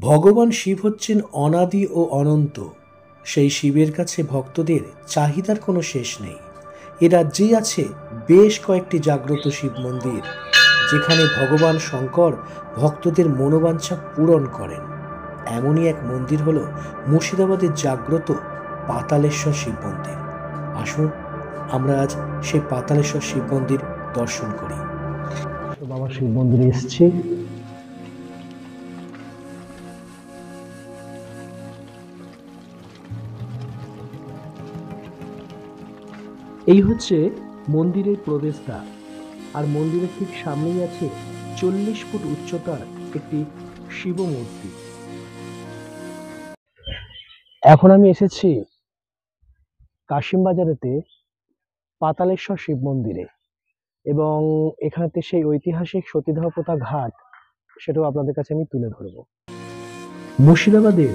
ভগবান শিব হচ্ছেন অনাদি ও অনন্ত। সেই শিবের কাছে ভক্তদের চাহিদার কোনো শেষ নেই। এ রাজ্যেই আছে বেশ কয়েকটি জাগ্রত শিব মন্দির, যেখানে ভগবান শঙ্কর ভক্তদের মনোবাঞ্ছা পূরণ করেন। এমনই এক মন্দির হল মুর্শিদাবাদের জাগ্রত পাতালেশ্বর শিব মন্দির। আসুন আমরা আজ সেই পাতালেশ্বর শিব মন্দির দর্শন করি। বাবা শিব মন্দিরে এসেছি। এই হচ্ছে মন্দিরের প্রবেশদ্বার, আর মন্দিরের ঠিক সামনেই আছে 40 ফুট উচ্চতার একটি শিব মূর্তি। এখন আমি এসেছি কাশিমবাজারেতে পাতালেশ্বর শিব মন্দিরে, এবং এখানেতে সেই ঐতিহাসিক সতীদাহ প্রথা ঘাট, সেটাও আপনাদের কাছে আমি তুলে ধরব। মুর্শিদাবাদের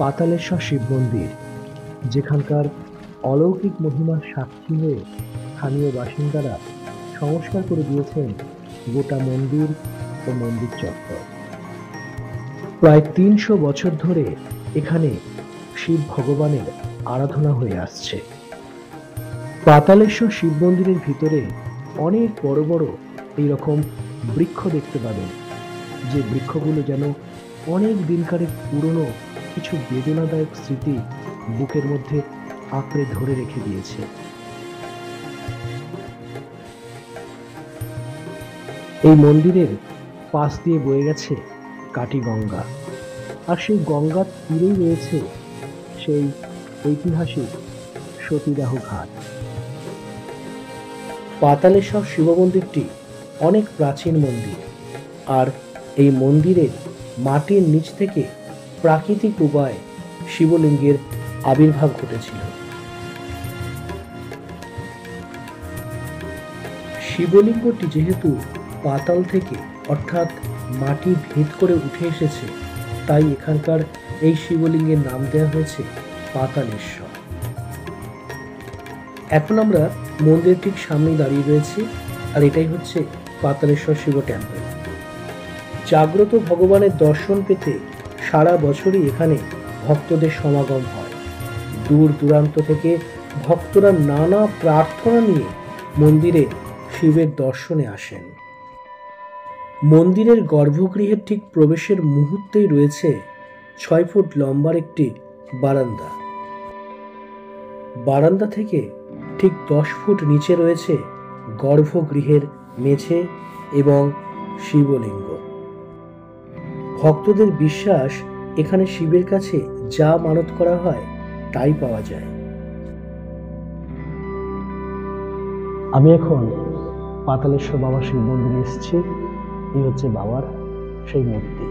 পাতালেশ্বর শিব মন্দির, যেখানকার অলৌকিক মহিমার সাক্ষী হয়ে স্থানীয় বাসিন্দারা সংস্কার করে দিয়েছেন গোটা মন্দির ও মন্দির চত্বর। প্রায় 300 বছর ধরে এখানে শিব ভগবানের আরাধনা হয়ে আসছে। পাতালেশ্বর শিব মন্দিরের ভিতরে অনেক বড় বড় এইরকম বৃক্ষ দেখতে পাবেন, যে বৃক্ষগুলো যেন অনেক দিনকারের পুরনো কিছু বেদনাদায়ক স্মৃতি বুকের মধ্যে আঁকড়ে ধরে রেখে দিয়েছে। এই মন্দিরের পাশ দিয়ে বয়ে গেছে কাটি গঙ্গা, আর সেই গঙ্গার তীরেই রয়েছে সেই ঐতিহাসিক সতীদাহ ঘাট। পাতালেশ্বর শিব মন্দিরটি অনেক প্রাচীন মন্দির, আর এই মন্দিরের মাটির নিচ থেকে প্রাকৃতিক উপায়ে শিবলিঙ্গের আবির্ভাব ঘটেছিল। শিবলিঙ্গটি যেহেতু পাতাল থেকে অর্থাৎ মাটি ভেদ করে উঠে এসেছে, তাই এখানকার এই শিবলিঙ্গের নাম দেওয়া হয়েছে পাতালেশ্বর। এখন আমরা মন্দির ঠিক সামনেই দাঁড়িয়ে রয়েছি, আর এটাই হচ্ছে পাতালেশ্বর শিব টেম্পল। জাগ্রত ভগবানের দর্শন পেতে সারা বছরই এখানে ভক্তদের সমাগম হয়। দূর দূরান্ত থেকে ভক্তরা নানা প্রার্থনা নিয়ে মন্দিরে শিবের দর্শনে আসেন। মন্দিরের গর্ভগৃহের ঠিক প্রবেশের মুহূর্তেই রয়েছে 6 ফুট লম্বার একটি বারান্দা। বারান্দা থেকে ঠিক 10 ফুট নিচে রয়েছে গর্ভগৃহের মেঝে এবং শিবলিঙ্গ। ভক্তদের বিশ্বাস, এখানে শিবের কাছে যা মানত করা হয় তাই পাওয়া যায়। আমি এখন পাতালেশ্বর বাবা শিব মন্দিরে এসেছি। এই হচ্ছে বাবার সেই মূর্তি।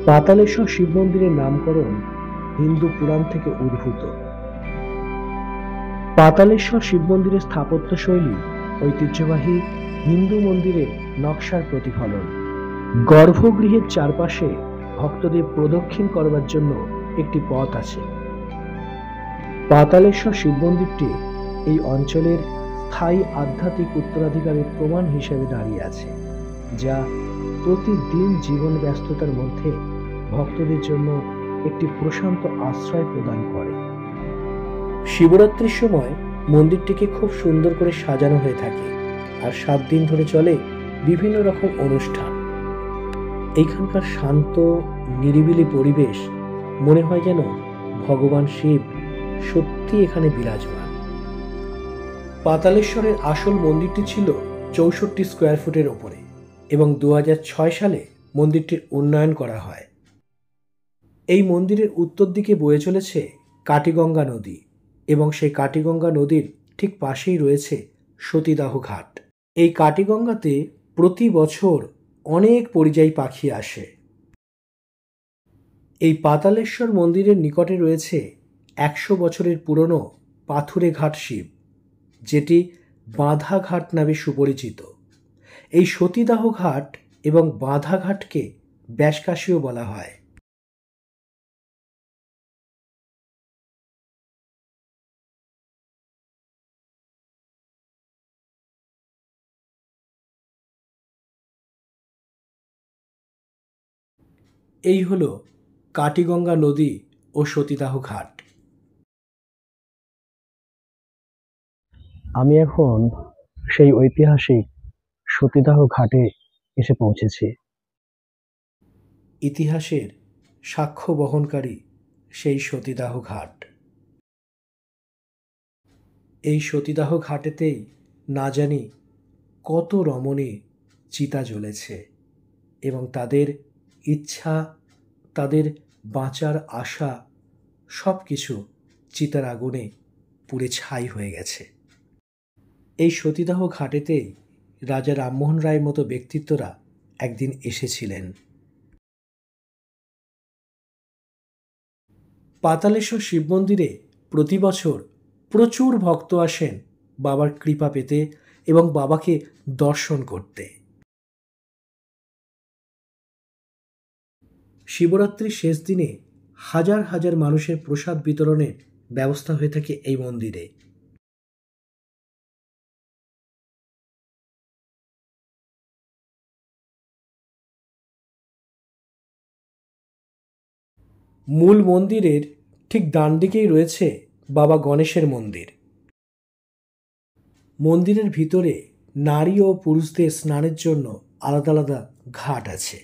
পাতালেশ্বর শিব মন্দিরের নামকরণ হিন্দু পুরাণ থেকে উদ্ভূত। পাতালেশ্বর শিব মন্দিরের স্থাপত্য শৈলী ঐতিহ্যবাহী হিন্দু মন্দিরের নকশার প্রতিফলন। গর্ভগৃহের চারপাশে ভক্তদের প্রদক্ষিণ করবার জন্য একটি পথ আছে। পাতালেশ্বর শিব মন্দিরটি এই অঞ্চলের স্থায়ী আধ্যাত্মিক উত্তরাধিকারের প্রমাণ হিসেবে দাঁড়িয়ে আছে, যা প্রতিদিন জীবন ব্যস্ততার মধ্যে ভক্তদের জন্য একটি প্রশান্ত আশ্রয় প্রদান করে। শিবরাত্রির সময় মন্দিরটিকে খুব সুন্দর করে সাজানো হয়ে থাকে, আর 7 দিন ধরে চলে বিভিন্ন রকম অনুষ্ঠান। এইখানকার শান্ত নিরিবিলি পরিবেশ মনে হয় যেন ভগবান শিব সত্যি এখানে বিরাজমান। পাতালেশ্বরের আসল মন্দিরটি ছিল 64 স্কোয়ার ফুটের ওপরে, এবং 2006 সালে মন্দিরটির উন্নয়ন করা হয়। এই মন্দিরের উত্তর দিকে বয়ে চলেছে কাটিগঙ্গা নদী, এবং সেই কাটিগঙ্গা নদীর ঠিক পাশেই রয়েছে সতীদাহ ঘাট। এই কাটিগঙ্গাতে প্রতি বছর অনেক পরিযায়ী পাখি আসে। এই পাতালেশ্বর মন্দিরের নিকটে রয়েছে 100 বছরের পুরনো পাথুরে ঘাট শিব, যেটি বাঁধা ঘাট নামে সুপরিচিত। এই সতীদাহ ঘাট এবং বাঁধা ঘাটকে ব্যাসকাশীও বলা হয়। এই হলো কাটিগঙ্গা নদী ও সতীদাহ ঘাট। আমি এখন সেই ঐতিহাসিক সতীদাহ ঘাটে এসে পৌঁছেছি। ইতিহাসের সাক্ষ্য বহনকারী সেই সতীদাহ ঘাট। এই সতীদাহ ঘাটেতেই না জানি কত রমণী চিতা জ্বলেছে এবং তাদের ইচ্ছা, তাদের বাঁচার আশা সব কিছু চিতার আগুনে পুড়ে ছাই হয়ে গেছে। এই সতীদাহ ঘাটেতেই রাজা রামমোহন রায়ের মতো ব্যক্তিত্বরা একদিন এসেছিলেন। পাতালেশ্বর শিব মন্দিরে প্রতি বছর প্রচুর ভক্ত আসেন বাবার কৃপা পেতে এবং বাবাকে দর্শন করতে। শিবরাত্রির শেষ দিনে হাজার হাজার মানুষের প্রসাদ বিতরণের ব্যবস্থা হয়ে থাকে এই মন্দিরে। মূল মন্দিরের ঠিক ডান দিকেই রয়েছে বাবা গণেশের মন্দির। মন্দিরের ভিতরে নারী ও পুরুষদের স্নানের জন্য আলাদা আলাদা ঘাট আছে।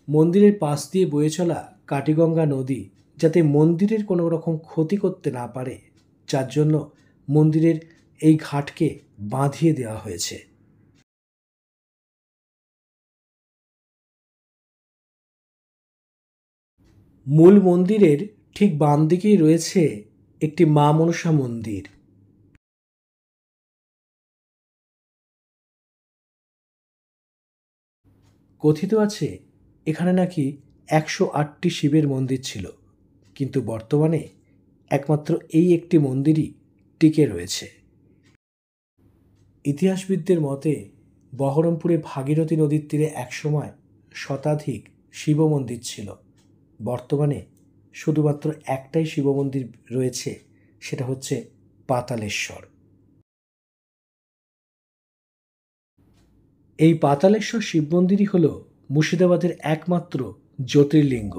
মন্দিরের পাশ দিয়ে বয়ে চলা কাটিগঙ্গা নদী যাতে মন্দিরের কোনো রকম ক্ষতি করতে না পারে, যার জন্য মন্দিরের এই ঘাটকে বাঁধিয়ে দেওয়া হয়েছে। মূল মন্দিরের ঠিক বাম দিকেই রয়েছে একটি মা মনসা মন্দির। কথিত আছে এখানে নাকি 108টি শিবের মন্দির ছিল, কিন্তু বর্তমানে একমাত্র এই একটি মন্দিরই টিকে রয়েছে। ইতিহাসবিদদের মতে বহরমপুরে ভাগীরথী নদীর তীরে একসময় শতাধিক শিব মন্দির ছিল। বর্তমানে শুধুমাত্র একটাই শিব মন্দির রয়েছে, সেটা হচ্ছে পাতালেশ্বর। এই পাতালেশ্বর শিব মন্দিরই হল মুর্শিদাবাদের একমাত্র জ্যোতির্লিঙ্গ।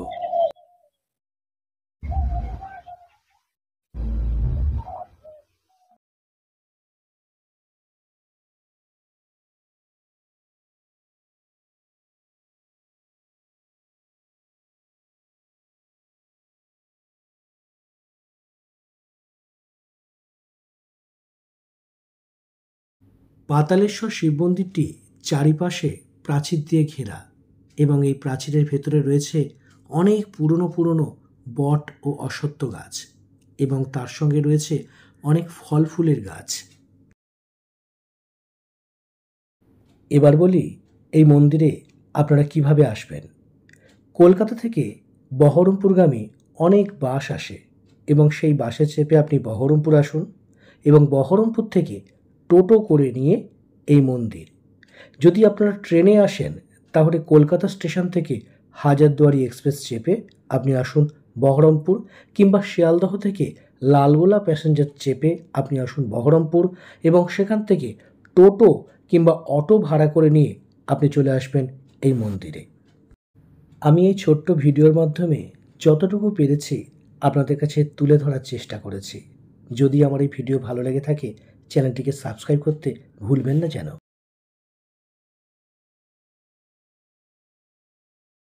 পাতালেশ্বর শিব মন্দিরটি চারিপাশে প্রাচীর দিয়ে ঘেরা এবং এই প্রাচীরের ভেতরে রয়েছে অনেক পুরনো পুরনো বট ও অশ্বত্থ গাছ এবং তার সঙ্গে রয়েছে অনেক ফল ফুলের গাছ। এবার বলি এই মন্দিরে আপনারা কিভাবে আসবেন। কলকাতা থেকে বহরমপুরগামী অনেক বাস আসে এবং সেই বাসে চেপে আপনি বহরমপুর আসুন এবং বহরমপুর থেকে টোটো করে নিয়ে এই মন্দির। যদি আপনারা ট্রেনে আসেন তাহলে কলকাতা স্টেশন থেকে হাজারদুয়ারি এক্সপ্রেস চেপে আপনি আসুন বহরমপুর, কিংবা শিয়ালদহ থেকে লালগোলা প্যাসেঞ্জার চেপে আপনি আসুন বহরমপুর এবং সেখান থেকে টোটো কিংবা অটো ভাড়া করে নিয়ে আপনি চলে আসবেন এই মন্দিরে। আমি এই ছোট্ট ভিডিওর মাধ্যমে যতটুকু পেরেছি আপনাদের কাছে তুলে ধরার চেষ্টা করেছি। যদি আমার এই ভিডিও ভালো লেগে থাকে চ্যানেলটিকে সাবস্ক্রাইব করতে ভুলবেন না যেন।